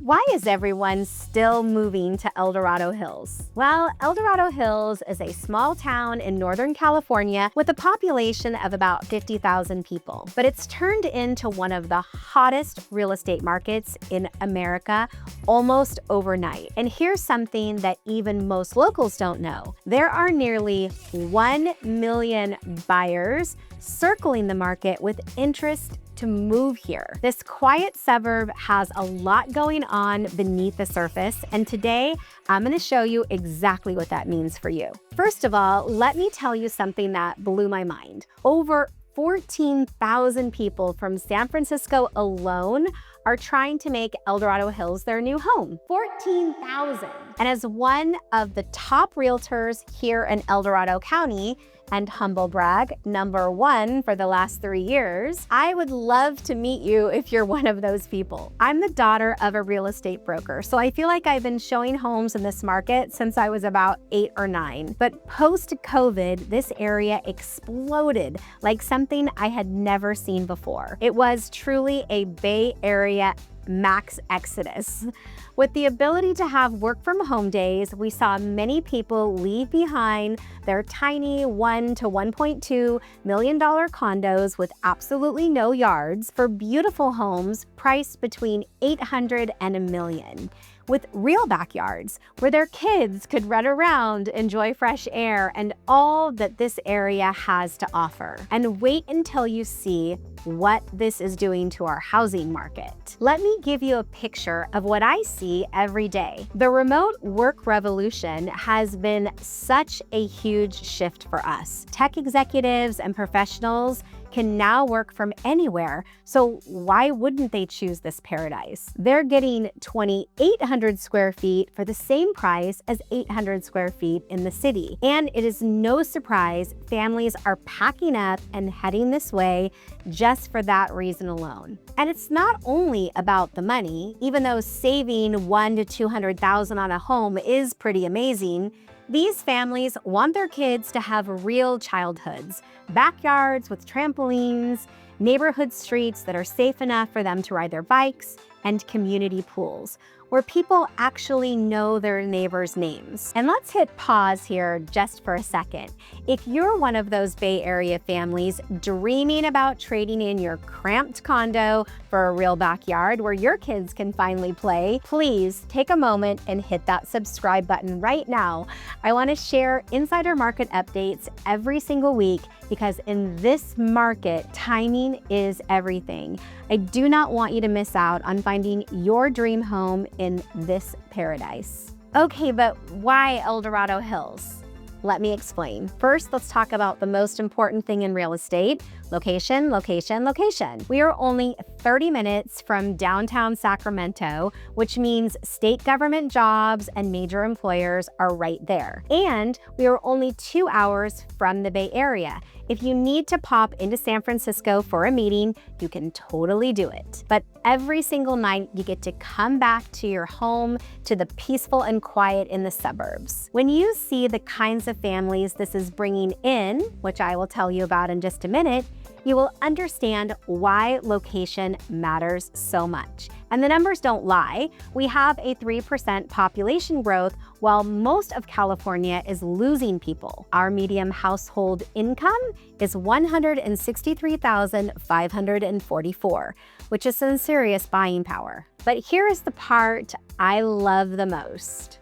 Why is everyone still moving to El Dorado Hills? Well, El Dorado Hills is a small town in Northern California with a population of about 50,000 people. But it's turned into one of the hottest real estate markets in America almost overnight. And here's something that even most locals don't know. There are nearly 1 million buyers circling the market with interest to move here. This quiet suburb has a lot going on beneath the surface, and today I'm going to show you exactly what that means for you. First of all, let me tell you something that blew my mind. Over 14,000 people from San Francisco alone are trying to make El Dorado Hills their new home. 14,000! And as one of the top realtors here in El Dorado County, and humble brag, #1 for the last 3 years, I would love to meet you if you're one of those people. I'm the daughter of a real estate broker, so I feel like I've been showing homes in this market since I was about 8 or 9. But post-COVID, this area exploded like something I had never seen before. It was truly a Bay Area max exodus. With the ability to have work from home days, we saw many people leave behind their tiny $1 to $1.2 million condos with absolutely no yards for beautiful homes priced between $800,000 and $1 million. With real backyards where their kids could run around, enjoy fresh air, and all that this area has to offer. And wait until you see what this is doing to our housing market. Let me give you a picture of what I see every day. The remote work revolution has been such a huge shift for us. Tech executives and professionals can now work from anywhere, so why wouldn't they choose this paradise? They're getting 2,800 square feet for the same price as 800 square feet in the city. And it is no surprise families are packing up and heading this way just for that reason alone. And it's not only about the money. Even though saving $100,000 to $200,000 on a home is pretty amazing, these families want their kids to have real childhoods, backyards with trampolines, neighborhood streets that are safe enough for them to ride their bikes, and community pools where people actually know their neighbors' names. And let's hit pause here just for a second. If you're one of those Bay Area families dreaming about trading in your cramped condo for a real backyard where your kids can finally play, please take a moment and hit that subscribe button right now. I want to share insider market updates every single week because in this market, timing is everything. I do not want you to miss out on finding your dream home in this paradise. Okay, but why El Dorado Hills? Let me explain. First, let's talk about the most important thing in real estate: location, location, location. We are only 30 minutes from downtown Sacramento, which means state government jobs and major employers are right there. And we are only 2 hours from the Bay Area. If you need to pop into San Francisco for a meeting, you can totally do it. But every single night, you get to come back to your home, to the peaceful and quiet in the suburbs. When you see the kinds of families this is bringing in, which I will tell you about in just a minute, you will understand why location matters so much. And the numbers don't lie. We have a 3% population growth while most of California is losing people. Our median household income is $163,544, which is some serious buying power. But here is the part I love the most.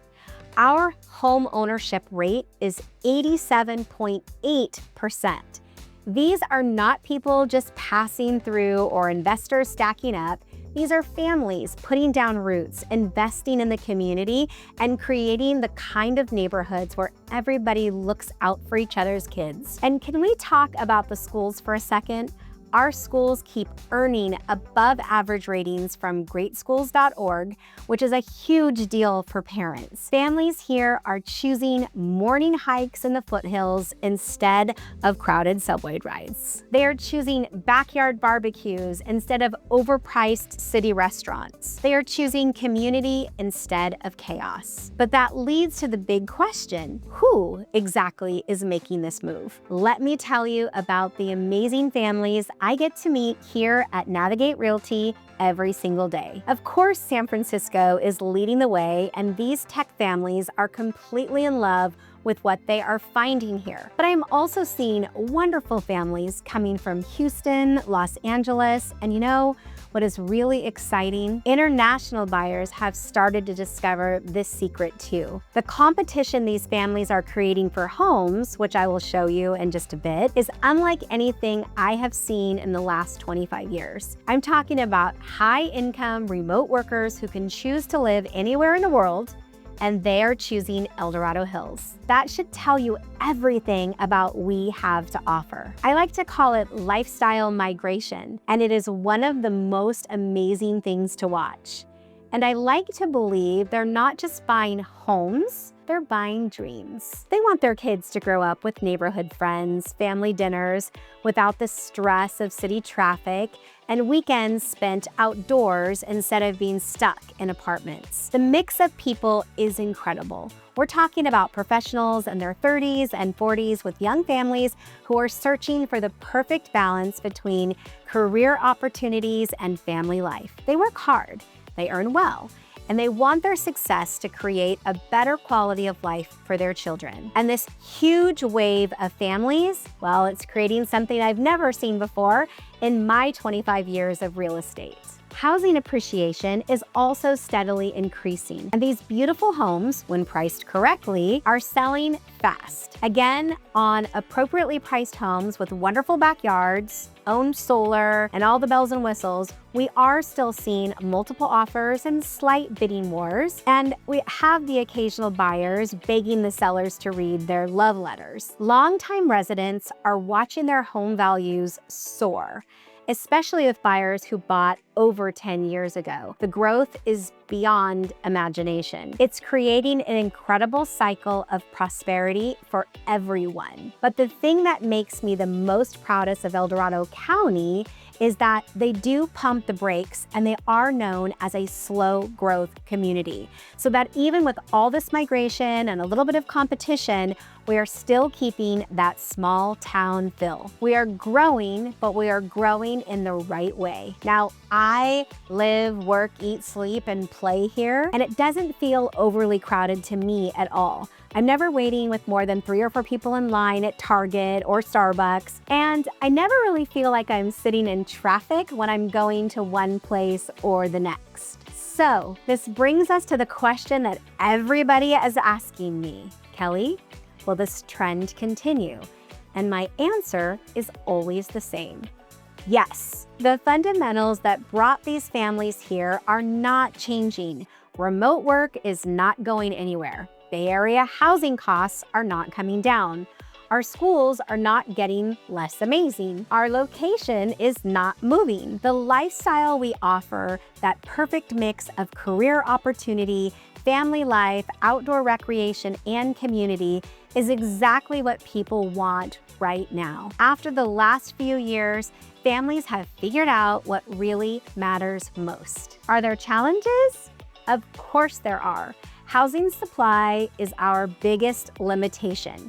Our home ownership rate is 87.8%. These are not people just passing through or investors stacking up. These are families putting down roots, investing in the community, and creating the kind of neighborhoods where everybody looks out for each other's kids. And can we talk about the schools for a second? Our schools keep earning above average ratings from greatschools.org, which is a huge deal for parents. Families here are choosing morning hikes in the foothills instead of crowded subway rides. They are choosing backyard barbecues instead of overpriced city restaurants. They are choosing community instead of chaos. But that leads to the big question: who exactly is making this move? Let me tell you about the amazing families I get to meet here at Navigate Realty every single day. Of course, San Francisco is leading the way, and these tech families are completely in love with what they are finding here. But I'm also seeing wonderful families coming from Houston, Los Angeles, and you know what is really exciting? International buyers have started to discover this secret too. The competition these families are creating for homes, which I will show you in just a bit, is unlike anything I have seen in the last 25 years. I'm talking about high-income remote workers who can choose to live anywhere in the world, and they are choosing El Dorado Hills. That should tell you everything about what we have to offer. I like to call it lifestyle migration, and it is one of the most amazing things to watch. And I like to believe they're not just buying homes, they're buying dreams. They want their kids to grow up with neighborhood friends, family dinners, without the stress of city traffic, and weekends spent outdoors instead of being stuck in apartments. The mix of people is incredible. We're talking about professionals in their 30s and 40s with young families who are searching for the perfect balance between career opportunities and family life. They work hard, they earn well, and they want their success to create a better quality of life for their children. And this huge wave of families, well, it's creating something I've never seen before in my 25 years of real estate. Housing appreciation is also steadily increasing, and these beautiful homes, when priced correctly, are selling fast. Again, on appropriately priced homes with wonderful backyards, owned solar, and all the bells and whistles, we are still seeing multiple offers and slight bidding wars, and we have the occasional buyers begging the sellers to read their love letters. Longtime residents are watching their home values soar, especially with buyers who bought over 10 years ago. The growth is beyond imagination. It's creating an incredible cycle of prosperity for everyone. But the thing that makes me the most proudest of El Dorado County is that they do pump the brakes, and they are known as a slow growth community. So that even with all this migration and a little bit of competition, we are still keeping that small town feel. We are growing, but we are growing in the right way. Now, I live, work, eat, sleep, and play here, and it doesn't feel overly crowded to me at all. I'm never waiting with more than 3 or 4 people in line at Target or Starbucks, and I never really feel like I'm sitting in traffic when I'm going to one place or the next. So this brings us to the question that everybody is asking me, Kelli, will this trend continue? And my answer is always the same. Yes, the fundamentals that brought these families here are not changing. Remote work is not going anywhere. Bay Area housing costs are not coming down. Our schools are not getting less amazing. Our location is not moving. The lifestyle we offer, that perfect mix of career opportunity, family life, outdoor recreation, and community, is exactly what people want right now. After the last few years, families have figured out what really matters most. Are there challenges? Of course there are. Housing supply is our biggest limitation.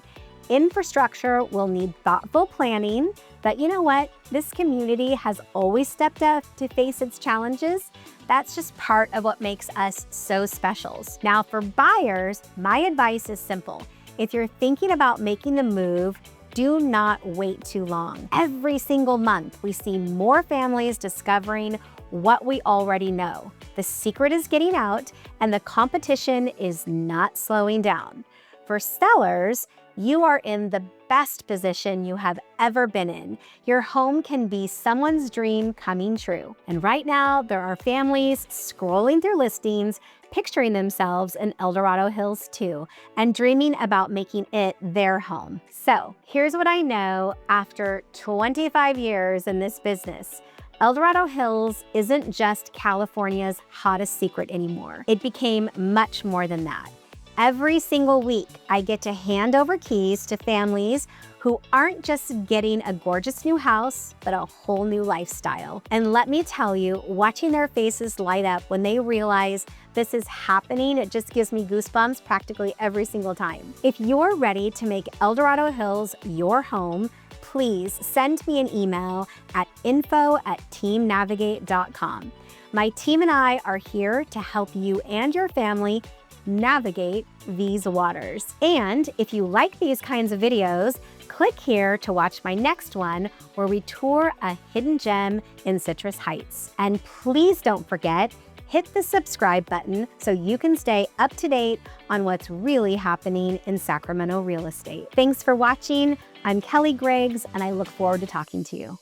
Infrastructure will need thoughtful planning, but you know what? This community has always stepped up to face its challenges. That's just part of what makes us so special. Now for buyers, my advice is simple. If you're thinking about making the move, do not wait too long. Every single month, we see more families discovering what we already know. The secret is getting out, and the competition is not slowing down. For sellers, you are in the best position you have ever been in. Your home can be someone's dream coming true. And right now, there are families scrolling through listings, picturing themselves in El Dorado Hills too, and dreaming about making it their home. So here's what I know after 25 years in this business. El Dorado Hills isn't just California's hottest secret anymore. It became much more than that. Every single week, I get to hand over keys to families who aren't just getting a gorgeous new house, but a whole new lifestyle. And let me tell you, watching their faces light up when they realize this is happening, it just gives me goosebumps practically every single time. If you're ready to make El Dorado Hills your home, please send me an email at info@teamnavigate.com. My team and I are here to help you and your family navigate these waters. And if you like these kinds of videos, click here to watch my next one where we tour a hidden gem in Citrus Heights. And please don't forget, hit the subscribe button so you can stay up to date on what's really happening in Sacramento real estate. Thanks for watching. I'm Kelli Griggs, and I look forward to talking to you.